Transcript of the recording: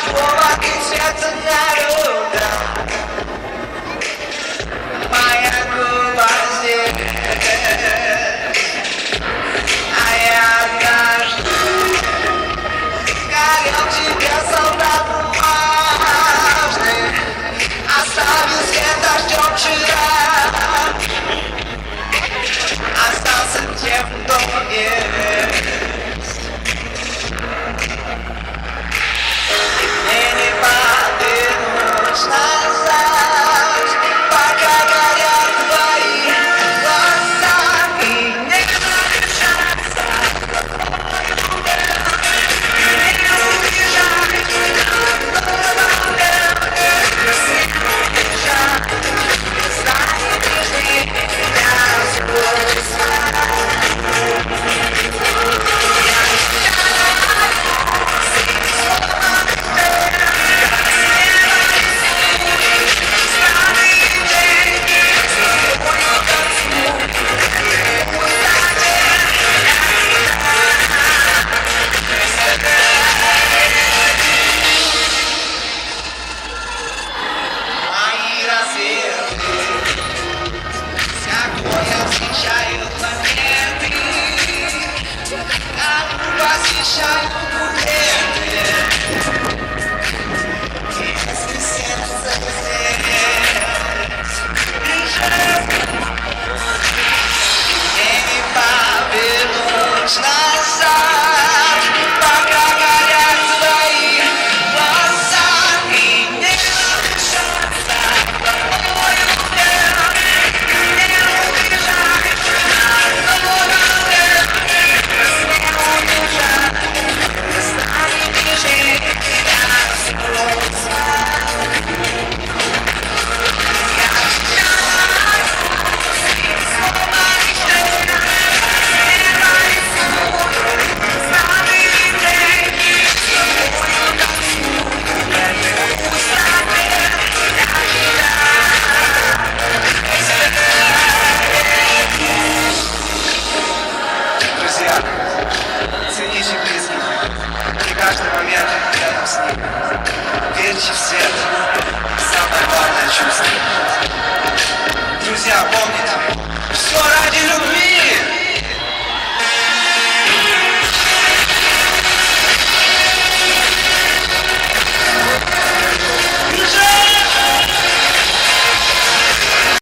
поводки света народа. Моя губа здесь, а я однажды горел тебе, солдат бумажный, оставил след дождем вчера, остался тем, кто есть. Мне не повернуть назад, пока горят твои глаза, и не задержаться, не убежать, знай, меня сквозь. Мои рассветы, всякое встречают планеты, посещают буклеты. Если сердце здесь, мне не повернуть назад, пока горят твои глаза, и не решаться тобою не убежать, не убежать, знай, бежи, я сквозь. Друзья, цените близких и каждый момент рядом с ним. Верьте в свет, самое главное чувство. Друзья, помните, все